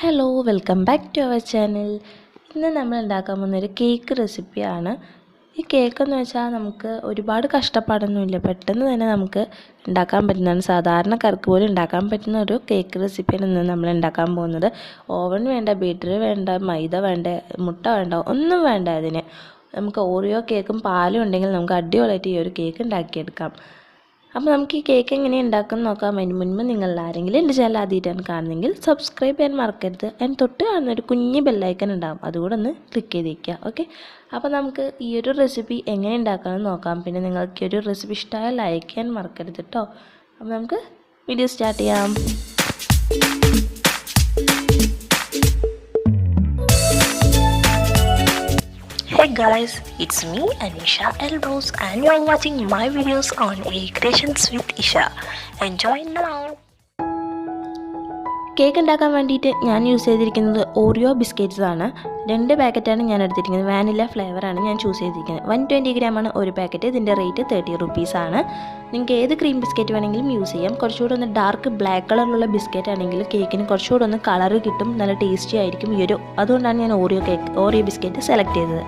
Hello welcome back to our channel. ഇന്ന് നമ്മൾ ഉണ്ടാക്കാൻ പോകുന്നൊരു കേക്ക് റെസിപ്പിയാണ്. ഈ കേക്കെന്ന് വെച്ചാൽ നമുക്ക് ഒരുപാട് കഷ്ടപ്പാടൊന്നുമില്ല, പെട്ടെന്ന് തന്നെ നമുക്ക് ഉണ്ടാക്കാൻ പറ്റുന്നതാണ്. സാധാരണക്കാർക്ക് പോലും ഉണ്ടാക്കാൻ പറ്റുന്ന ഒരു കേക്ക് റെസിപ്പിയാണ് ഇന്ന് നമ്മൾ ഉണ്ടാക്കാൻ പോകുന്നത്. ഓവൻ വേണ്ട, ബീറ്റർ വേണ്ട, മൈദ വേണ്ട, മുട്ട വേണ്ട, ഒന്നും വേണ്ട. അതിന് നമുക്ക് ഓറിയോ കേക്കും പാലും ഉണ്ടെങ്കിൽ നമുക്ക് അടിപൊളിയായിട്ട് ഈ ഒരു കേക്ക് ഉണ്ടാക്കിയെടുക്കാം. അപ്പോൾ നമുക്ക് ഈ കേക്ക് എങ്ങനെ ഉണ്ടാക്കുമെന്ന് നോക്കാം. അതിന് മുൻപ് നിങ്ങൾ ആരെങ്കിലും എൻ്റെ ചാനൽ ആദ്യമായിട്ടാണ് കാണുന്നതെങ്കിൽ സബ്സ്ക്രൈബ് ചെയ്യാൻ മറക്കരുത്. അതിന് തൊട്ട് കാണുന്നൊരു കുഞ്ഞ് ബെല്ലൈക്കൺ ഉണ്ടാകും, അതുകൂടെ ഒന്ന് ക്ലിക്ക് ചെയ്തേക്കുക. ഓക്കെ, അപ്പോൾ നമുക്ക് ഈ ഒരു റെസിപ്പി എങ്ങനെ ഉണ്ടാക്കാമെന്ന് നോക്കാം. പിന്നെ നിങ്ങൾക്ക് ഈ ഒരു റെസിപ്പി ഇഷ്ടമായാൽ ലൈക്ക് ചെയ്യാൻ മറക്കരുത് കേട്ടോ. അപ്പോൾ നമുക്ക് വീഡിയോ സ്റ്റാർട്ട് ചെയ്യാം. Hey guys, it's me ANEESHA ELDHOSE and you are watching my videos on Creations with ESHA. Enjoy now. Cake ഉണ്ടാക്കാൻ വേണ്ടിയിട്ട് ഞാൻ യൂസ് ചെയ്തിരിക്കുന്നത് ഓറിയോ ബിസ്ക്കറ്റ്സ് ആണ്. 2 പാക്കറ്റാണ് ഞാൻ എടുത്തിരിക്കുന്നത്. വാനില ഫ്ലേവറാണ് ഞാൻ ചൂസ് ചെയ്തിരിക്കുന്നത്. 120 ഗ്രാമാണ് ഒരു പാക്കറ്റ്. ഇതിൻ്റെ റേറ്റ് 30 റുപ്പീസാണ്. നിങ്ങൾക്ക് ഏത് ക്രീം ബിസ്ക്കറ്റ് വേണമെങ്കിലും യൂസ് ചെയ്യാം. കുറച്ചുകൂടെ ഒന്ന് ഡാർക്ക് ബ്ലാക്ക് കളറിലുള്ള ബിസ്ക്കറ്റ് ആണെങ്കിൽ കേക്കിന് കുറച്ചുകൂടെ ഒന്ന് കളറ് കിട്ടും, നല്ല ടേസ്റ്റി ആയിരിക്കും അതുകൊണ്ടാണ് ഞാൻ ഓറിയോ ബിസ്ക്കറ്റ് സെലക്ട് ചെയ്തത്.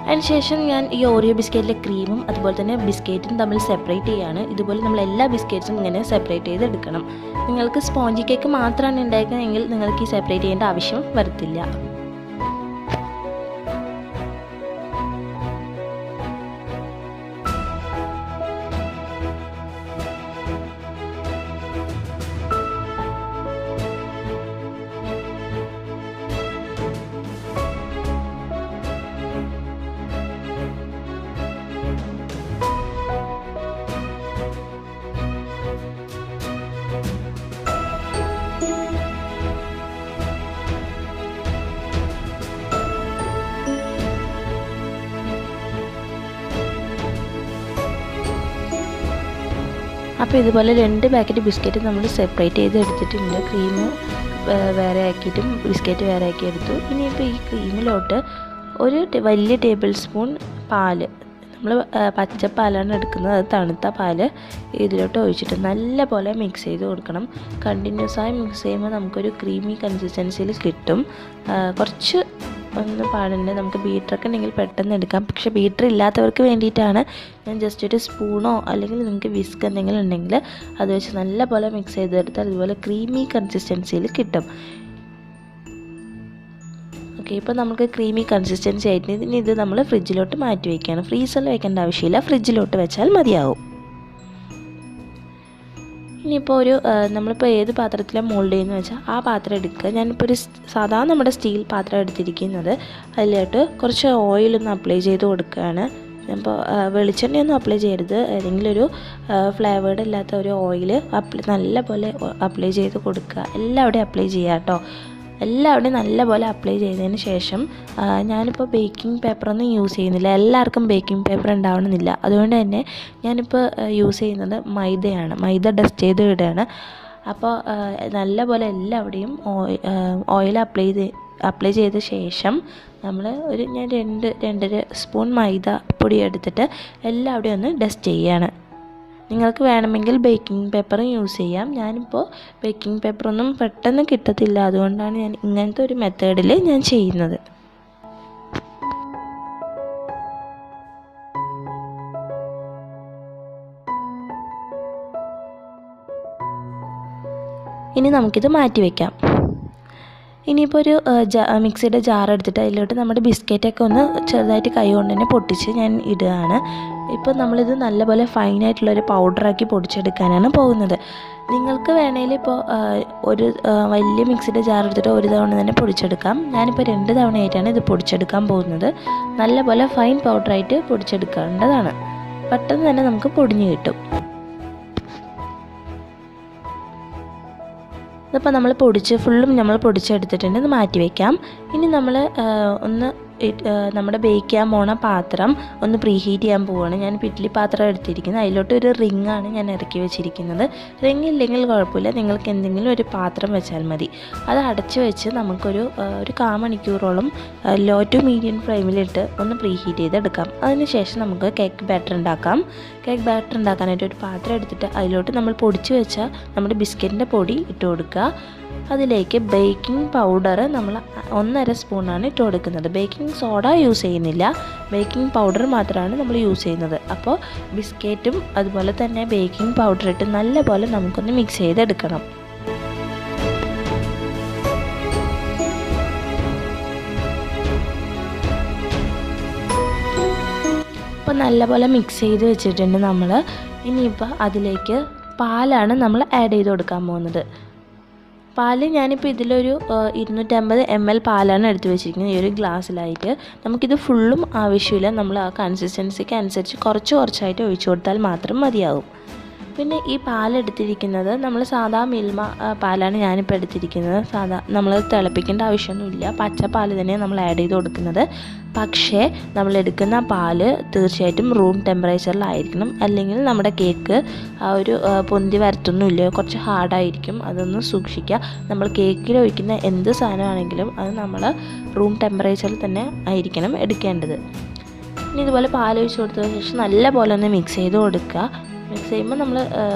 അതിനുശേഷം ഞാൻ ഈ ഓറിയോ ബിസ്ക്കറ്റിലെ ക്രീമും അതുപോലെ തന്നെ ബിസ്ക്കറ്റും തമ്മിൽ സെപ്പറേറ്റ് ചെയ്യുകയാണ്. ഇതുപോലെ നമ്മൾ എല്ലാ ബിസ്ക്കറ്റ്സും ഇങ്ങനെ സെപ്പറേറ്റ് ചെയ്ത് എടുക്കണം. നിങ്ങൾക്ക് സ്പോഞ്ചി കേക്ക് മാത്രമാണ് ഉണ്ടാക്കുന്നതെങ്കിൽ നിങ്ങൾക്ക് ഈ സെപ്പറേറ്റ് ചെയ്യേണ്ട ആവശ്യം വരത്തില്ല. അപ്പോൾ ഇതുപോലെ 2 പാക്കറ്റ് ബിസ്ക്കറ്റ് നമ്മൾ സെപ്പറേറ്റ് ചെയ്ത് എടുത്തിട്ടുണ്ട്. ക്രീം വേറെ ആക്കിയിട്ടും ബിസ്ക്കറ്റ് വേറെ ആക്കി എടുത്തു. ഇനിയിപ്പോൾ ഈ ക്രീമിലോട്ട് ഒരു വലിയ ടേബിൾ സ്പൂൺ പാല്, നമ്മൾ പച്ചപ്പാലാണ് എടുക്കുന്നത്, അത് തണുത്ത പാല് ഇതിലോട്ട് ഒഴിച്ചിട്ട് നല്ലപോലെ മിക്സ് ചെയ്ത് കൊടുക്കണം. കണ്ടിന്യൂസായി മിക്സ് ചെയ്യുമ്പോൾ നമുക്കൊരു ക്രീമി കൺസിസ്റ്റൻസിയിൽ കിട്ടും. കുറച്ച് ഒന്ന് പാടുണ്ട്. നമുക്ക് ബീറ്ററൊക്കെ ഉണ്ടെങ്കിൽ പെട്ടെന്ന് എടുക്കാം, പക്ഷേ ബീറ്റർ ഇല്ലാത്തവർക്ക് വേണ്ടിയിട്ടാണ് ഞാൻ ജസ്റ്റ് ഒരു സ്പൂണോ അല്ലെങ്കിൽ നിങ്ങൾക്ക് വിസ്ക് എന്തെങ്കിലും ഉണ്ടെങ്കിൽ അത് വെച്ച് നല്ലപോലെ മിക്സ് ചെയ്തെടുത്താൽ അതുപോലെ ക്രീമി കൺസിസ്റ്റൻസിയിൽ കിട്ടും. ഓക്കെ, ഇപ്പോൾ നമുക്ക് ക്രീമി കൺസിസ്റ്റൻസി ആയിട്ട് ഇനി ഇത് നമ്മൾ ഫ്രിഡ്ജിലോട്ട് മാറ്റി വയ്ക്കുകയാണ്. ഫ്രീസറിൽ വെക്കേണ്ട ആവശ്യമില്ല, ഫ്രിഡ്ജിലോട്ട് വെച്ചാൽ മതിയാവും. ഇനിയിപ്പോൾ നമ്മളിപ്പോൾ ഏത് പാത്രത്തിലാണ് മോൾഡ് ചെയ്യുന്നത് വെച്ചാൽ ആ പാത്രം എടുക്കുക. ഞാനിപ്പോൾ ഒരു സാധാരണ നമ്മുടെ സ്റ്റീൽ പാത്രം എടുത്തിരിക്കുന്നത്. അതിലോട്ട് കുറച്ച് ഓയിലൊന്ന് അപ്ലൈ ചെയ്ത് കൊടുക്കുകയാണ്. അപ്പോൾ വെളിച്ചെണ്ണയൊന്നും അപ്ലൈ ചെയ്യരുത്, ഏതെങ്കിലും ഒരു ഫ്ലേവേർഡ് അല്ലാത്ത ഒരു ഓയിൽ നല്ലപോലെ അപ്ലൈ ചെയ്ത് കൊടുക്കുക. എല്ലാവിടെയും അപ്ലൈ ചെയ്യുക കേട്ടോ. എല്ലാവിടെയും നല്ലപോലെ അപ്ലൈ ചെയ്തതിന് ശേഷം ഞാനിപ്പോൾ ബേക്കിംഗ് പേപ്പറൊന്നും യൂസ് ചെയ്യുന്നില്ല. എല്ലാവർക്കും ബേക്കിംഗ് പേപ്പർ ഉണ്ടാവണമെന്നില്ല, അതുകൊണ്ട് തന്നെ ഞാനിപ്പോൾ യൂസ് ചെയ്യുന്നത് മൈദയാണ്. മൈദ ഡസ്റ്റ് ചെയ്ത് ഇടുകയാണ്. അപ്പോൾ നല്ലപോലെ എല്ലാവിടെയും ഓയിൽ അപ്ലൈ ചെയ്ത ശേഷം ഞാൻ 2.5 സ്പൂൺ മൈദ പൊടി എടുത്തിട്ട് എല്ലാവിടെയും ഒന്ന് ഡസ്റ്റ് ചെയ്യുകയാണ്. നിങ്ങൾക്ക് വേണമെങ്കിൽ ബേക്കിംഗ് പേപ്പറും യൂസ് ചെയ്യാം. ഞാനിപ്പോൾ ബേക്കിംഗ് പേപ്പറൊന്നും പെട്ടെന്ന് കിട്ടത്തില്ല, അതുകൊണ്ടാണ് ഞാൻ ഇങ്ങനത്തെ ഒരു മെത്തേഡിൽ ഞാൻ ചെയ്യുന്നത്. ഇനി നമുക്കിത് മാറ്റി വയ്ക്കാം. ഇനിയിപ്പോൾ ഒരു മിക്സിയുടെ ജാർ എടുത്തിട്ട് അതിലോട്ട് നമ്മുടെ ബിസ്ക്കറ്റൊക്കെ ഒന്ന് ചെറുതായിട്ട് കൈ കൊണ്ട് തന്നെ പൊട്ടിച്ച് ഞാൻ ഇടുകയാണ്. ഇപ്പോൾ നമ്മളിത് നല്ലപോലെ ഫൈനായിട്ടുള്ളൊരു പൗഡറാക്കി പൊടിച്ചെടുക്കാനാണ് പോകുന്നത്. നിങ്ങൾക്ക് വേണമെങ്കിൽ ഇപ്പോൾ ഒരു വലിയ മിക്സിയുടെ ജാർ എടുത്തിട്ട് ഒരു തവണ തന്നെ പൊടിച്ചെടുക്കാം. ഞാനിപ്പോൾ 2 തവണയായിട്ടാണ് ഇത് പൊടിച്ചെടുക്കാൻ പോകുന്നത്. നല്ലപോലെ ഫൈൻ പൗഡറായിട്ട് പൊടിച്ചെടുക്കേണ്ടതാണ്. പെട്ടെന്ന് തന്നെ നമുക്ക് പൊടിഞ്ഞ് കിട്ടും. ഇതിപ്പോൾ നമ്മൾ ഫുള്ളും നമ്മൾ പൊടിച്ചെടുത്തിട്ടുണ്ട്. ഇത് മാറ്റി വയ്ക്കാം. ഇനി നമ്മൾ നമ്മുടെ ബേക്ക് ചെയ്യാൻ പോണ പാത്രം ഒന്ന് പ്രീ ഹീറ്റ് ചെയ്യാൻ പോവുകയാണ്. ഞാൻ ഇഡ്ഡലി പാത്രം എടുത്തിരിക്കുന്നത്. അതിലോട്ട് ഒരു റിങ്ങാണ് ഞാൻ ഇറക്കി വെച്ചിരിക്കുന്നത്. റിങ് ഇല്ലെങ്കിൽ കുഴപ്പമില്ല, നിങ്ങൾക്ക് എന്തെങ്കിലും ഒരു പാത്രം വെച്ചാൽ മതി. അത് അടച്ച് വെച്ച് നമുക്കൊരു 1/4 മണിക്കൂറോളം ലോ ടു മീഡിയം ഫ്ലെയിമിലിട്ട് ഒന്ന് പ്രീ ഹീറ്റ് ചെയ്തെടുക്കാം. അതിനുശേഷം നമുക്ക് കേക്ക് ബാറ്റർ ഉണ്ടാക്കാം. കേക്ക് ബാറ്റർ ഉണ്ടാക്കാനായിട്ട് ഒരു പാത്രം എടുത്തിട്ട് അതിലോട്ട് നമ്മൾ പൊടിച്ച് വെച്ച നമ്മുടെ ബിസ്ക്കറ്റിൻ്റെ പൊടി ഇട്ട് കൊടുക്കുക. അതിലേക്ക് ബേക്കിംഗ് പൗഡർ നമ്മൾ 1.5 സ്പൂണാണ് ഇട്ട് കൊടുക്കുന്നത്. ബേക്കിംഗ് സോഡ യൂസ് ചെയ്യുന്നില്ല, ബേക്കിംഗ് പൗഡർ മാത്രമാണ് നമ്മൾ യൂസ് ചെയ്യുന്നത്. അപ്പോൾ ബിസ്ക്കറ്റും അതുപോലെ തന്നെ ബേക്കിംഗ് പൗഡർ ഇട്ട് നല്ലപോലെ നമുക്കൊന്ന് മിക്സ് ചെയ്തെടുക്കണം. അപ്പോൾ നല്ലപോലെ മിക്സ് ചെയ്ത് വെച്ചിട്ടുണ്ട് നമ്മൾ. ഇനിയിപ്പോൾ അതിലേക്ക് പാലാണ് നമ്മൾ ആഡ് ചെയ്ത് കൊടുക്കാൻ പോകുന്നത്. പാല് ഞാനിപ്പോൾ ഇതിലൊരു 250 ml പാലാണ് എടുത്ത് വെച്ചിരിക്കുന്നത്, ഈ ഒരു ഗ്ലാസ്സിലായിട്ട്. നമുക്കിത് ഫുള്ളും ആവശ്യമില്ല, നമ്മൾ ആ കൺസിസ്റ്റൻസിക്ക് അനുസരിച്ച് കുറച്ചായിട്ട് ഒഴിച്ചു കൊടുത്താൽ മാത്രം മതിയാകും. പിന്നെ ഈ പാലെടുത്തിരിക്കുന്നത് നമ്മൾ സാധാ മിൽമ പാലാണ് ഞാനിപ്പോൾ എടുത്തിരിക്കുന്നത്. നമ്മൾ തിളപ്പിക്കേണ്ട ആവശ്യമൊന്നുമില്ല, പച്ച പാല് തന്നെയാണ് നമ്മൾ ആഡ് ചെയ്ത് കൊടുക്കുന്നത്. പക്ഷേ നമ്മൾ എടുക്കുന്ന പാല് തീർച്ചയായിട്ടും റൂം ടെമ്പറേച്ചറിലായിരിക്കണം, അല്ലെങ്കിൽ നമ്മുടെ കേക്ക് ആ ഒരു പൊന്തി വരത്തൊന്നുമില്ല, കുറച്ച് ഹാർഡായിരിക്കും. അതൊന്ന് സൂക്ഷിക്കുക. നമ്മൾ കേക്കിൽ ഒഴിക്കുന്ന എന്ത് സാധനമാണെങ്കിലും അത് നമ്മൾ റൂം ടെമ്പറേച്ചറിൽ തന്നെ ആയിരിക്കണം എടുക്കേണ്ടത്. ഇനി ഇതുപോലെ പാലൊഴിച്ച് കൊടുത്തതിന് ശേഷം നല്ലപോലെ ഒന്ന് മിക്സ് ചെയ്ത് കൊടുക്കുക. മിക്സ് ചെയ്യുമ്പോൾ നമ്മൾ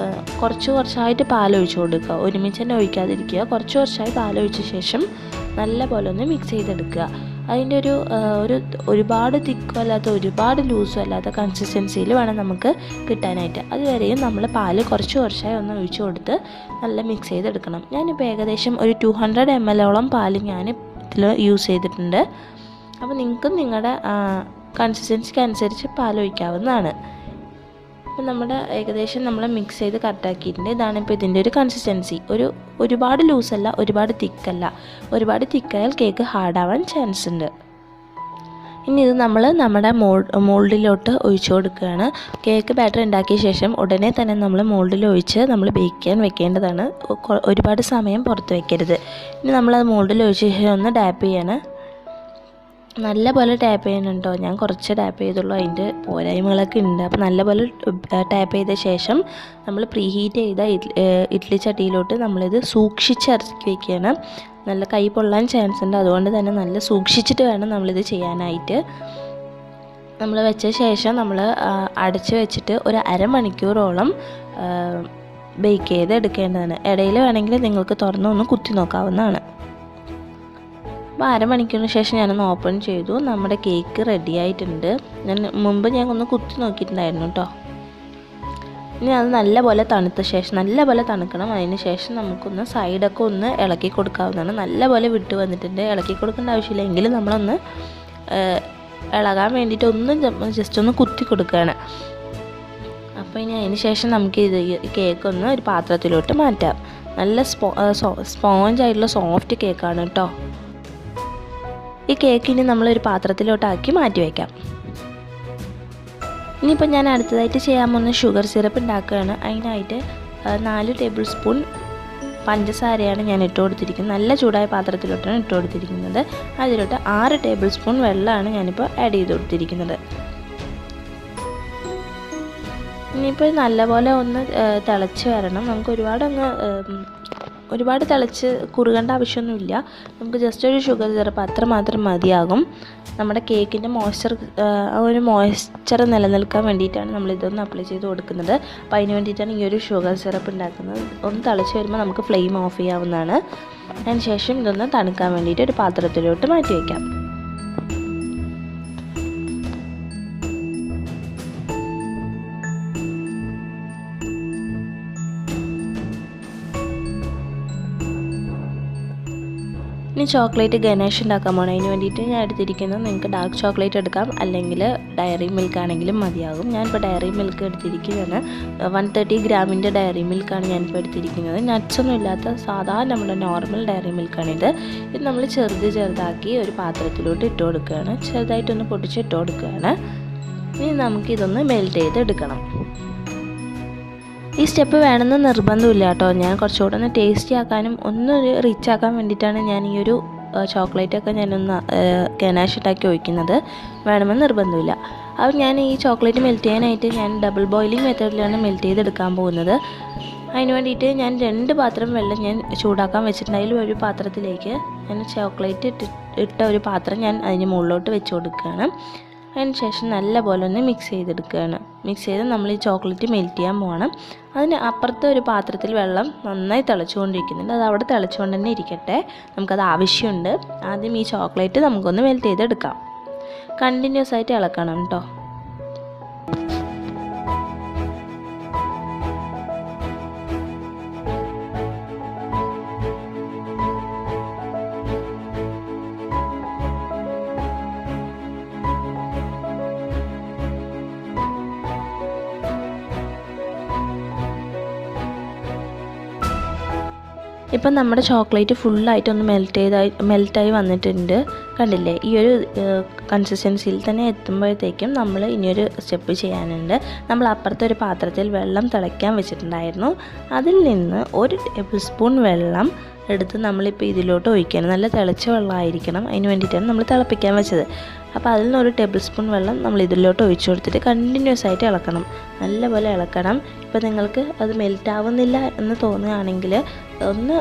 കുറച്ചായിട്ട് പാലൊഴിച്ച് കൊടുക്കുക, ഒരുമിച്ച് തന്നെ ഒഴിക്കാതിരിക്കുക. കുറച്ചായി പാലൊഴിച്ച ശേഷം നല്ല പോലെ ഒന്ന് മിക്സ് ചെയ്തെടുക്കുക. അതിൻ്റെ ഒരുപാട് തിക്കും അല്ലാത്ത ഒരുപാട് ലൂസും അല്ലാത്ത കൺസിസ്റ്റൻസിയിൽ വേണം നമുക്ക് കിട്ടാനായിട്ട്. അതുവരെയും നമ്മൾ പാല് കുറച്ചായി ഒന്ന് ഒഴിച്ച് കൊടുത്ത് നല്ല മിക്സ് ചെയ്തെടുക്കണം. ഞാനിപ്പോൾ ഏകദേശം ഒരു 200 ml പാല് ഞാൻ ഇതിൽ യൂസ് ചെയ്തിട്ടുണ്ട്. അപ്പോൾ നിങ്ങൾക്ക് നിങ്ങളുടെ കൺസിസ്റ്റൻസിക്ക് അനുസരിച്ച് പാലൊഴിക്കാവുന്നതാണ്. അപ്പോൾ നമ്മുടെ ഏകദേശം നമ്മൾ മിക്സ് ചെയ്ത് കറക്റ്റാക്കിയിട്ടുണ്ട്. ഇതാണിപ്പോൾ ഇതിൻ്റെ ഒരു കൺസിസ്റ്റൻസി. ഒരുപാട് ലൂസല്ല, ഒരുപാട് തിക്കല്ല. ഒരുപാട് തിക്കായാൽ കേക്ക് ഹാർഡാവാൻ ചാൻസ് ഉണ്ട്. ഇനി ഇത് നമ്മൾ നമ്മുടെ മോൾഡിലോട്ട് ഒഴിച്ചു കൊടുക്കുകയാണ്. കേക്ക് ബാറ്റർ ഉണ്ടാക്കിയ ശേഷം ഉടനെ തന്നെ നമ്മൾ മോൾഡിൽ ഒഴിച്ച് നമ്മൾ ബേക്ക് ചെയ്യാൻ വെക്കേണ്ടതാണ്. ഒരുപാട് സമയം പുറത്ത് വെക്കരുത്. ഇനി നമ്മളത് മോൾഡിൽ ഒഴിച്ച ശേഷം ഒന്ന് ടാപ്പ് ചെയ്യാണ്. നല്ലപോലെ ടാപ്പ് ചെയ്യുന്നുണ്ടോ, ഞാൻ കുറച്ച് ടാപ്പ് ചെയ്തുള്ളൂ, അതിൻ്റെ പോരായ്മകളൊക്കെ ഉണ്ട്. അപ്പോൾ നല്ലപോലെ ടാപ്പ് ചെയ്ത ശേഷം നമ്മൾ പ്രീഹീറ്റ് ചെയ്ത ഇഡ്ഡലി ചട്ടിയിലോട്ട് നമ്മളിത് സൂക്ഷിച്ച് ഇറക്കി വയ്ക്കുകയാണ്. നല്ല കൈ പൊള്ളാൻ ചാൻസ് ഉണ്ട്, അതുകൊണ്ട് തന്നെ നല്ല സൂക്ഷിച്ചിട്ട് വേണം നമ്മളിത് ചെയ്യാനായിട്ട്. നമ്മൾ വെച്ച ശേഷം നമ്മൾ അടച്ച് വെച്ചിട്ട് ഒരു അരമണിക്കൂറോളം ബേക്ക് ചെയ്ത് എടുക്കേണ്ടതാണ്. ഇടയിൽ വേണമെങ്കിൽ നിങ്ങൾക്ക് തുറന്നൊന്ന് കുത്തി നോക്കാവുന്നതാണ്. അപ്പോൾ അരമണിക്കൂറിന് ശേഷം ഞാനൊന്ന് ഓപ്പൺ ചെയ്തു. നമ്മുടെ കേക്ക് റെഡി ആയിട്ടുണ്ട്. മുമ്പ് ഞാൻ ഒന്ന് കുത്തി നോക്കിയിട്ടുണ്ടായിരുന്നു കേട്ടോ. ഇനി അത് നല്ലപോലെ തണുത്ത ശേഷം നല്ലപോലെ തണുക്കണം. അതിന് ശേഷം നമുക്കൊന്ന് സൈഡൊക്കെ ഒന്ന് ഇളക്കി കൊടുക്കാവുന്നതാണ്. നല്ലപോലെ വിട്ട് വന്നിട്ടുണ്ട്, ഇളക്കി കൊടുക്കേണ്ട ആവശ്യമില്ല, എങ്കിലും നമ്മളൊന്ന് ഇളകാൻ വേണ്ടിയിട്ട് ജസ്റ്റ് ഒന്ന് കുത്തി കൊടുക്കുകയാണ്. അപ്പോൾ ഇനി അതിന് ശേഷം നമുക്ക് കേക്കൊന്ന് ഒരു പാത്രത്തിലോട്ട് മാറ്റാം. നല്ല സ്പോഞ്ചായിട്ടുള്ള സോഫ്റ്റ് കേക്കാണ് കേട്ടോ. ഈ കേക്കിന് നമ്മളൊരു പാത്രത്തിലോട്ടാക്കി മാറ്റി വയ്ക്കാം. ഇനിയിപ്പോൾ ഞാൻ അടുത്തതായിട്ട് ചെയ്യാൻ പോകുന്ന ഷുഗർ സിറപ്പ് ഉണ്ടാക്കുകയാണ്. അതിനായിട്ട് 4 ടേബിൾ സ്പൂൺ പഞ്ചസാരയാണ് ഞാൻ ഇട്ട് കൊടുത്തിരിക്കുന്നത്. നല്ല ചൂടായ പാത്രത്തിലോട്ടാണ് ഇട്ട് കൊടുത്തിരിക്കുന്നത്. അതിലോട്ട് 6 ടേബിൾ സ്പൂൺ വെള്ളമാണ് ഞാനിപ്പോൾ ആഡ് ചെയ്ത് കൊടുത്തിരിക്കുന്നത്. ഇനിയിപ്പോൾ നല്ലപോലെ ഒന്ന് തിളച്ച് വരണം. നമുക്ക് ഒരുപാട് തിളച്ച് കുറുകേണ്ട ആവശ്യമൊന്നുമില്ല. നമുക്ക് ജസ്റ്റ് ഒരു ഷുഗർ സിറപ്പ് അത്ര മാത്രം മതിയാകും. നമ്മുടെ കേക്കിൻ്റെ മോയ്സ്ചർ നിലനിൽക്കാൻ വേണ്ടിയിട്ടാണ് നമ്മളിതൊന്ന് അപ്ലൈ ചെയ്ത് കൊടുക്കുന്നത്. അപ്പോൾ അതിന് വേണ്ടിയിട്ടാണ് ഈ ഒരു ഷുഗർ സിറപ്പ് ഉണ്ടാക്കുന്നത്. ഒന്ന് തിളച്ച് വരുമ്പോൾ നമുക്ക് ഫ്ലെയിം ഓഫ് ചെയ്യാവുന്നതാണ്. അതിന് ശേഷം ഇതൊന്ന് തണുക്കാൻ വേണ്ടിയിട്ട് ഒരു പാത്രത്തിലോട്ട് മാറ്റി വയ്ക്കാം. ഇനി ചോക്ലേറ്റ് ഗനാഷ് ഉണ്ടാക്കാൻ പോകണം. അതിന് വേണ്ടിയിട്ട് ഞാൻ എടുത്തിരിക്കുന്നത്, നിങ്ങൾക്ക് ഡാർക്ക് ചോക്ലേറ്റ് എടുക്കാം, അല്ലെങ്കിൽ ഡയറി മിൽക്ക് ആണെങ്കിലും മതിയാകും. ഞാനിപ്പോൾ ഡയറി മിൽക്ക് എടുത്തിരിക്കുകയാണ്. 130 ഗ്രാമിൻ്റെ ഡയറി മിൽക്കാണ് ഞാനിപ്പോൾ എടുത്തിരിക്കുന്നത്. നട്ട്സൊന്നും ഇല്ലാത്ത സാധാ നമ്മുടെ നോർമൽ ഡയറി മിൽക്കാണിത്. ഇത് നമ്മൾ ചെറുതാക്കി ഒരു പാത്രത്തിലോട്ട് ഇട്ട് കൊടുക്കുകയാണ്. ചെറുതായിട്ടൊന്ന് പൊടിച്ച് ഇട്ട് കൊടുക്കുകയാണ്. ഇനി നമുക്കിതൊന്ന് മെൽറ്റ് ചെയ്തെടുക്കണം. ഈ സ്റ്റെപ്പ് വേണമെന്ന് നിർബന്ധമില്ല കേട്ടോ. ഞാൻ കുറച്ചുകൂടെ ഒന്ന് ടേസ്റ്റി ആക്കാനും ഒന്നൊരു റിച്ച് ആക്കാൻ വേണ്ടിയിട്ടാണ് ഞാൻ ഈ ഒരു ചോക്ലേറ്റൊക്കെ ഞാനൊന്ന് ഗനാഷ് ഉണ്ടാക്കി ഒഴിക്കുന്നത്. വേണമെന്ന് നിർബന്ധമില്ല. അപ്പോൾ ഞാൻ ഈ ചോക്ലേറ്റ് മെൽറ്റ് ചെയ്യാനായിട്ട് ഞാൻ ഡബിൾ ബോയിലിംഗ് മെത്തേഡിലാണ് മെൽറ്റ് ചെയ്തെടുക്കാൻ പോകുന്നത്. അതിന് വേണ്ടിയിട്ട് ഞാൻ 2 പാത്രം വെള്ളം ഞാൻ ചൂടാക്കാൻ വെച്ചിട്ടുണ്ടെങ്കിൽ ഒരു പാത്രത്തിലേക്ക് ഞാൻ ചോക്ലേറ്റ് ഇട്ട ഒരു പാത്രം ഞാൻ അതിന് മുകളിലോട്ട് വെച്ച് കൊടുക്കുകയാണ്. അതിന് ശേഷം നല്ലപോലെ ഒന്ന് മിക്സ് ചെയ്തെടുക്കുകയാണ്. മിക്സ് ചെയ്ത് നമ്മൾ ഈ ചോക്ലേറ്റ് മെൽറ്റ് ചെയ്യാൻ പോകണം. അതിന് അപ്പുറത്തെ ഒരു പാത്രത്തിൽ വെള്ളം നന്നായി തിളച്ചുകൊണ്ടിരിക്കുന്നുണ്ട്. അത് അവിടെ തിളച്ചുകൊണ്ട് തന്നെ ഇരിക്കട്ടെ, നമുക്കത് ആവശ്യമുണ്ട്. ആദ്യം ഈ ചോക്ലേറ്റ് നമുക്കൊന്ന് മെൽറ്റ് ചെയ്തെടുക്കാം. കണ്ടിന്യൂസ് ആയിട്ട് ഇളക്കണം കേട്ടോ. ഇപ്പം നമ്മുടെ ചോക്ലേറ്റ് ഫുള്ളായിട്ടൊന്ന് മെൽറ്റായി വന്നിട്ടുണ്ട്. കണ്ടില്ലേ? ഈ ഒരു കൺസിസ്റ്റൻസിയിൽ തന്നെ എത്തുമ്പോഴത്തേക്കും നമ്മൾ ഇനിയൊരു സ്റ്റെപ്പ് ചെയ്യാനുണ്ട്. നമ്മൾ അപ്പുറത്തെ ഒരു പാത്രത്തിൽ വെള്ളം തിളയ്ക്കാൻ വെച്ചിട്ടുണ്ടായിരുന്നു. അതിൽ നിന്ന് 1 ടേബിൾ സ്പൂൺ വെള്ളം എടുത്ത് നമ്മളിപ്പോൾ ഇതിലോട്ട് ഒഴിക്കണം. നല്ല തിളച്ച വെള്ളമായിരിക്കണം, അതിന് വേണ്ടിയിട്ടാണ് നമ്മൾ തിളപ്പിക്കാൻ വെച്ചത്. അപ്പോൾ അതിൽ നിന്ന് 1 ടേബിൾ സ്പൂൺ വെള്ളം നമ്മൾ ഇതിലോട്ട് ഒഴിച്ചു കൊടുത്തിട്ട് കണ്ടിന്യൂസ് ആയിട്ട് ഇളക്കണം, നല്ലപോലെ ഇളക്കണം. ഇപ്പോൾ നിങ്ങൾക്ക് അത് മെൽറ്റ് ആവുന്നില്ല എന്ന് തോന്നുകയാണെങ്കിൽ ഒന്ന്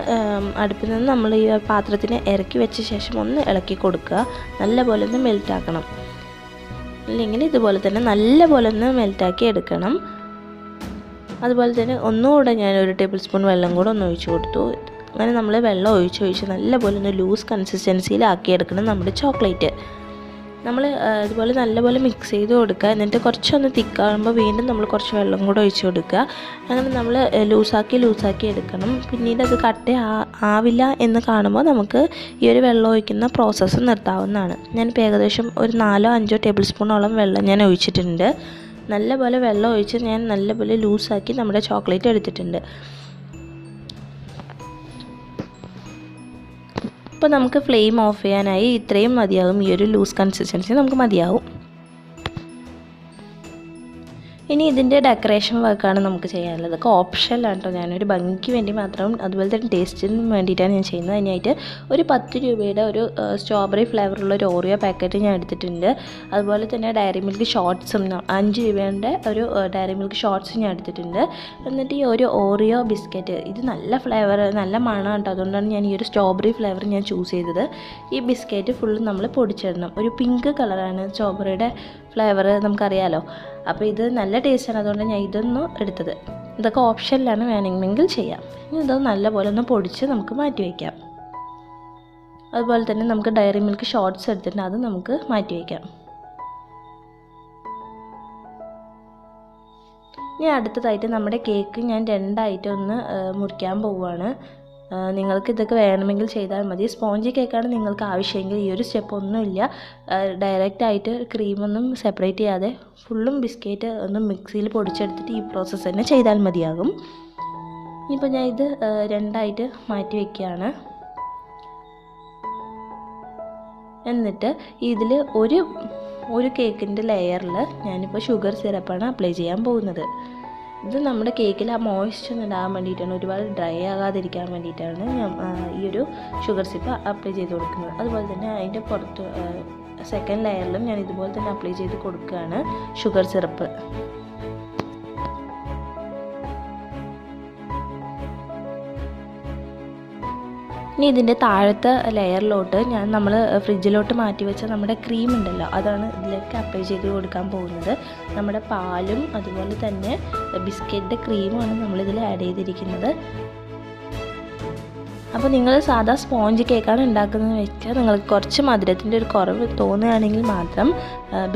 അടുപ്പിൽ നിന്ന് നമ്മൾ ഈ പാത്രത്തിന് ഇറക്കി വെച്ച ശേഷം ഒന്ന് ഇളക്കി കൊടുക്കുക. നല്ലപോലെ ഒന്ന് മെൽറ്റാക്കണം. അല്ലെങ്കിൽ ഇതുപോലെ തന്നെ നല്ലപോലെ ഒന്ന് മെൽറ്റാക്കി എടുക്കണം. അതുപോലെ തന്നെ ഒന്നുകൂടെ ഞാൻ 1 ടേബിൾ സ്പൂൺ വെള്ളം കൂടെ ഒന്ന് ഒഴിച്ചു കൊടുത്തു. അങ്ങനെ നമ്മൾ വെള്ളം ഒഴിച്ച് നല്ലപോലെ ഒന്ന് ലൂസ് കൺസിസ്റ്റൻസിയിലാക്കി എടുക്കണം നമ്മുടെ ചോക്ലേറ്റ്. നമ്മൾ ഇതുപോലെ നല്ലപോലെ മിക്സ് ചെയ്ത് കൊടുക്കുക. എന്നിട്ട് കുറച്ചൊന്ന് തിക്കാകുമ്പോൾ വീണ്ടും നമ്മൾ കുറച്ച് വെള്ളം കൂടെ ഒഴിച്ച് കൊടുക്കുക. അങ്ങനെ നമ്മൾ ലൂസാക്കി എടുക്കണം. പിന്നീട് അത് ആവില്ല എന്ന് കാണുമ്പോൾ നമുക്ക് ഈ ഒരു വെള്ളം ഒഴിക്കുന്ന പ്രോസസ്സ് നിർത്താവുന്നതാണ്. ഞാനിപ്പോൾ ഏകദേശം ഒരു 4-5 ടേബിൾ സ്പൂണോളം വെള്ളം ഞാൻ ഒഴിച്ചിട്ടുണ്ട്. നല്ലപോലെ വെള്ളം ഒഴിച്ച് ഞാൻ നല്ലപോലെ ലൂസാക്കി നമ്മുടെ ചോക്ലേറ്റ് എടുത്തിട്ടുണ്ട്. ഇപ്പോൾ നമുക്ക് ഫ്ലെയിം ഓഫ് ചെയ്യാനായി ഇത്രയും മതിയാകും. ഈ ഒരു ലൂസ് കൺസിസ്റ്റൻസി നമുക്ക് മതിയാവും. ഇനി ഇതിൻ്റെ ഡെക്കറേഷൻ വർക്കാണ് നമുക്ക് ചെയ്യാനുള്ളത്. അതൊക്കെ ഓപ്ഷനിലാണ് കേട്ടോ. ഞാനൊരു ഭംഗിക്ക് വേണ്ടി മാത്രം, അതുപോലെ തന്നെ ടേസ്റ്റിന് വേണ്ടിയിട്ടാണ് ഞാൻ ചെയ്യുന്നത്. അതിനായിട്ട് ഒരു 10 രൂപയുടെ ഒരു സ്ട്രോബെറി ഫ്ലേവറുള്ള ഒരു ഓറിയോ പാക്കറ്റ് ഞാൻ എടുത്തിട്ടുണ്ട്. അതുപോലെ തന്നെ ഡയറിമിൽക്ക് ഷോർട്ട്സും 5 രൂപയുടെ ഒരു ഡയറിമിൽക്ക് ഷോർട്ട്സും ഞാൻ എടുത്തിട്ടുണ്ട്. എന്നിട്ട് ഈ ഒരു ഓറിയോ ബിസ്ക്കറ്റ്, ഇത് നല്ല ഫ്ലേവർ, നല്ല മണം കേട്ടോ. അതുകൊണ്ടാണ് ഞാൻ ഈ ഒരു സ്ട്രോബെറി ഫ്ലേവർ ഞാൻ ചൂസ് ചെയ്തത്. ഈ ബിസ്ക്കറ്റ് ഫുള്ള് നമ്മൾ പൊടിച്ചിടണം. ഒരു പിങ്ക് കളറാണ് സ്ട്രോബെറിയുടെ ഫ്ലേവർ, നമുക്കറിയാലോ. അപ്പോൾ ഇത് നല്ല ടേസ്റ്റാണ്, അതുകൊണ്ട് ഞാൻ ഇതൊന്നും എടുത്തത്. ഇതൊക്കെ ഓപ്ഷനിലാണ്, വേണമെങ്കിൽ ചെയ്യാം. ഇനി ഇതൊന്ന് നല്ലപോലെ ഒന്ന് പൊടിച്ച് നമുക്ക് മാറ്റി വയ്ക്കാം. അതുപോലെ തന്നെ നമുക്ക് ഡയറി മിൽക്ക് ഷോർട്ട്സ് എടുത്തിട്ടുണ്ട്, അത് നമുക്ക് മാറ്റി വയ്ക്കാം. ഇനി അടുത്തതായിട്ട് നമ്മുടെ കേക്ക് ഞാൻ 2ആയിട്ട് ഒന്ന് മുറിക്കാൻ പോവുകയാണ്. നിങ്ങൾക്ക് ഇതൊക്കെ വേണമെങ്കിൽ ചെയ്താൽ മതി. സ്പോഞ്ചി കേക്കാണ് നിങ്ങൾക്ക് ആവശ്യമെങ്കിൽ ഈ ഒരു സ്റ്റെപ്പ് ഒന്നുമില്ല. ഡയറക്റ്റായിട്ട് ക്രീമൊന്നും സെപ്പറേറ്റ് ചെയ്യാതെ ഫുള്ളും ബിസ്ക്കറ്റ് ഒന്ന് മിക്സിയിൽ പൊടിച്ചെടുത്തിട്ട് ഈ പ്രോസസ്സ് തന്നെ ചെയ്താൽ മതിയാകും. ഇനിയിപ്പോൾ ഞാൻ ഇത് 2ആയിട്ട് മാറ്റി വയ്ക്കുകയാണ്. എന്നിട്ട് ഇതിൽ ഒരു കേക്കിൻ്റെ ലെയറിൽ ഞാനിപ്പോൾ ഷുഗർ സിറപ്പാണ് അപ്ലൈ ചെയ്യാൻ പോകുന്നത്. ഇത് നമ്മുടെ കേക്കിൽ ആ മോയ്സ്ചർ ഉണ്ടാകാൻ വേണ്ടിയിട്ടാണ്, ഒരുപാട് ഡ്രൈ ആകാതിരിക്കാൻ വേണ്ടിയിട്ടാണ് ഞാൻ ഈ ഒരു ഷുഗർ സിറപ്പ് അപ്ലൈ ചെയ്ത് കൊടുക്കുന്നത്. അതുപോലെ തന്നെ അതിൻ്റെ പുറത്ത് സെക്കൻഡ് ലെയറിലും ഞാൻ ഇതുപോലെ തന്നെ അപ്ലൈ ചെയ്ത് കൊടുക്കുകയാണ് ഷുഗർ സിറപ്പ്. ഇനി ഇതിൻ്റെ താഴത്തെ ലെയറിലോട്ട് നമ്മൾ ഫ്രിഡ്ജിലോട്ട് മാറ്റി വെച്ച നമ്മുടെ ക്രീം ഉണ്ടല്ലോ, അതാണ് ഇതിലേക്ക് അപ്ലൈ ചെയ്ത് കൊടുക്കാൻ പോകുന്നത്. നമ്മുടെ പാലും അതുപോലെ തന്നെ ബിസ്ക്കറ്റിൻ്റെ ക്രീമുമാണ് നമ്മളിതിൽ ആഡ് ചെയ്തിരിക്കുന്നത്. അപ്പോൾ നിങ്ങൾ സാധാ സ്പോഞ്ച് കേക്കാണ് ഉണ്ടാക്കുന്നതെന്ന് വെച്ചാൽ നിങ്ങൾക്ക് കുറച്ച് മധുരത്തിൻ്റെ ഒരു കുറവ് തോന്നുകയാണെങ്കിൽ മാത്രം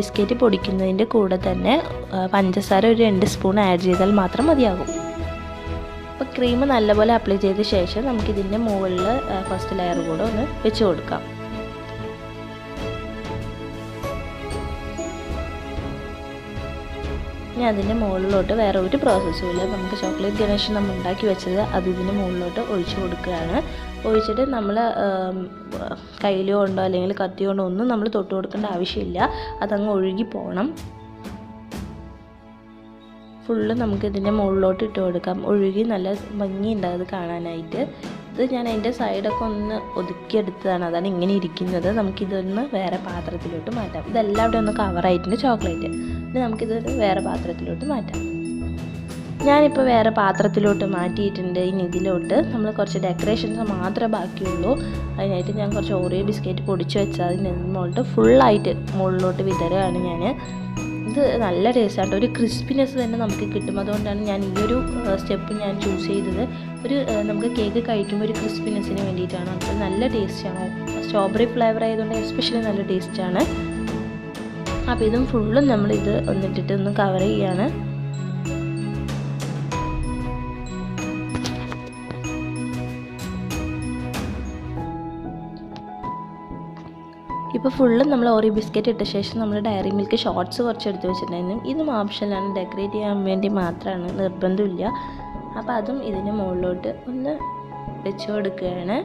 ബിസ്ക്കറ്റ് പൊടിക്കുന്നതിൻ്റെ കൂടെ തന്നെ പഞ്ചസാര ഒരു 2 സ്പൂൺ ആഡ് ചെയ്താൽ മാത്രം മതിയാകും. അപ്പോൾ ക്രീം നല്ലപോലെ അപ്ലൈ ചെയ്ത ശേഷം നമുക്കിതിൻ്റെ മുകളിൽ ഫസ്റ്റ് ലെയർ കൂടെ ഒന്ന് വെച്ച് കൊടുക്കാം. ഇനി അതിൻ്റെ മുകളിലോട്ട് വേറെ ഒരു പ്രോസസ്സും ഇല്ല. നമുക്ക് ചോക്ലേറ്റ് ഗണേഷ് നമ്മൾ ഉണ്ടാക്കി വെച്ചത് അത് ഇതിൻ്റെ മുകളിലോട്ട് ഒഴിച്ചു കൊടുക്കുകയാണ്. ഒഴിച്ചിട്ട് നമ്മൾ കയ്യിൽ കൊണ്ടോ അല്ലെങ്കിൽ കത്തി കൊണ്ടോ ഒന്നും നമ്മൾ തൊട്ട് കൊടുക്കേണ്ട ആവശ്യമില്ല. അതങ്ങ് ഒഴുകി പോകണം. ഫുള്ള് നമുക്ക് ഇതിൻ്റെ മുകളിലോട്ട് ഇട്ട് കൊടുക്കാം. ഒഴുകി നല്ല ഭംഗിയുണ്ടാകും അത് കാണാനായിട്ട്. ഇത് ഞാൻ അതിൻ്റെ സൈഡൊക്കെ ഒന്ന് ഒതുക്കിയെടുത്തതാണ്, അതാണ് ഇങ്ങനെ ഇരിക്കുന്നത്. നമുക്കിതൊന്ന് വേറെ പാത്രത്തിലോട്ട് മാറ്റാം. ഇതെല്ലാം ഇവിടെ ഒന്ന് കവറായിട്ടുണ്ട് ചോക്ലേറ്റ്. ഇനി നമുക്കിതൊരു വേറെ പാത്രത്തിലോട്ട് മാറ്റാം. ഞാനിപ്പോൾ വേറെ പാത്രത്തിലോട്ട് മാറ്റിയിട്ടുണ്ട്. ഇനി ഇതിലോട്ട് നമ്മൾ കുറച്ച് ഡെക്കറേഷൻസ് മാത്രമേ ബാക്കിയുള്ളൂ. അതിനായിട്ട് ഞാൻ കുറച്ച് ഓറിയോ ബിസ്ക്കറ്റ് പൊടിച്ച് വെച്ചാൽ അതിന് മുകളിലോട്ട് ഫുള്ളായിട്ട് മുകളിലോട്ട് വിതറുകയാണ് ഞാൻ. ഇത് നല്ല ടേസ്റ്റാണ്, ഒരു ക്രിസ്പിനെസ് തന്നെ നമുക്ക് കിട്ടും. അതുകൊണ്ടാണ് ഞാൻ ഈ ഒരു സ്റ്റെപ്പ് ഞാൻ ചൂസ് ചെയ്തത്. നമുക്ക് കേക്ക് കഴിക്കുമ്പോൾ ഒരു ക്രിസ്പിനെസ്സിന് വേണ്ടിയിട്ടാണ്. അപ്പോൾ നല്ല ടേസ്റ്റാണ്. സ്ട്രോബെറി ഫ്ലേവർ ആയതുകൊണ്ട് എസ്പെഷ്യലി നല്ല ടേസ്റ്റാണ്. അപ്പോൾ ഇതും ഫുള്ളും നമ്മളിത് ഒന്നിട്ടിട്ട് ഒന്ന് കവർ ചെയ്യാണ്. ഇപ്പോൾ ഫുള്ളും നമ്മൾ ഓറിയോ ബിസ്ക്കറ്റ് ഇട്ട ശേഷം നമ്മൾ ഡയറി മിൽക്ക് ഷോർട്ട്സ് കുറച്ച് എടുത്ത് വെച്ചിട്ടുണ്ടായിരുന്നു. ഇതും ഓപ്ഷനാണ്, ഡെക്കറേറ്റ് ചെയ്യാൻ വേണ്ടി മാത്രമാണ്, നിർബന്ധമില്ല. അപ്പോൾ അതും ഇതിന് മുകളിലോട്ട് ഒന്ന് വെച്ച് കൊടുക്കുകയാണ്.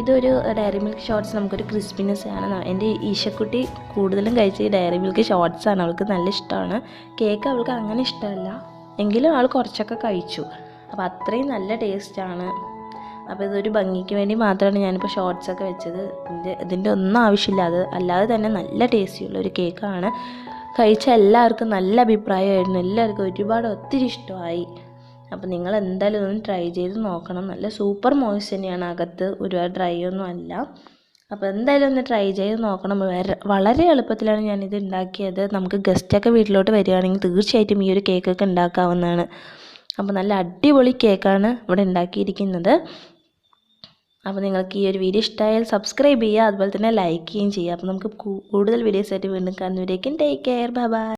ഇതൊരു ഡയറി മിൽക്ക് ഷോർട്ട്സ് നമുക്കൊരു ക്രിസ്പിനെസ് ആണ്. എൻ്റെ ഈശക്കുട്ടി കൂടുതലും കഴിച്ച ഈ ഡയറി മിൽക്ക് ഷോർട്ട്സാണ്. അവൾക്ക് നല്ല ഇഷ്ടമാണ്. കേക്ക് അവൾക്ക് അങ്ങനെ ഇഷ്ടമല്ല, എങ്കിലും അവൾ കുറച്ചൊക്കെ കഴിച്ചു. അപ്പോൾ അത്രയും നല്ല ടേസ്റ്റാണ്. അപ്പോൾ ഇതൊരു ഭംഗിക്ക് വേണ്ടി മാത്രമാണ് ഞാനിപ്പോൾ ഷോർട്ട്സൊക്കെ വെച്ചത്. ഇതിൻ്റെ ഒന്നും ആവശ്യമില്ല. അത് അല്ലാതെ തന്നെ നല്ല ടേസ്റ്റിയുള്ള ഒരു കേക്കാണ്. കഴിച്ച എല്ലാവർക്കും നല്ല അഭിപ്രായമായിരുന്നു. എല്ലാവർക്കും ഒത്തിരി ഇഷ്ടമായി. അപ്പോൾ നിങ്ങൾ എന്തായാലും ഇതൊന്ന് ട്രൈ ചെയ്ത് നോക്കണം. നല്ല സൂപ്പർ മോയ്സ് തന്നെയാണ്, അകത്ത് ഒരുപാട് ഡ്രൈ ഒന്നും അല്ല. അപ്പോൾ എന്തായാലും ഒന്ന് ട്രൈ ചെയ്ത് നോക്കണം. വളരെ എളുപ്പത്തിലാണ് ഞാനിത് ഉണ്ടാക്കിയത്. നമുക്ക് ഗസ്റ്റൊക്കെ വീട്ടിലോട്ട് വരികയാണെങ്കിൽ തീർച്ചയായിട്ടും ഈ ഒരു കേക്കൊക്കെ ഉണ്ടാക്കാവുന്നതാണ്. അപ്പോൾ നല്ല അടിപൊളി കേക്കാണ് ഇവിടെ ഉണ്ടാക്കിയിരിക്കുന്നത്. അപ്പോൾ നിങ്ങൾക്ക് ഈ ഒരു വീഡിയോ ഇഷ്ടമായാൽ സബ്സ്ക്രൈബ് ചെയ്യുക, അതുപോലെ തന്നെ ലൈക്ക് ചെയ്യുകയും ചെയ്യുക. അപ്പോൾ നമുക്ക് കൂടുതൽ വീഡിയോസായിട്ട് വീണ്ടും കാണുന്നവരേക്കും ടേക്ക് കെയർ, ബൈ ബൈ.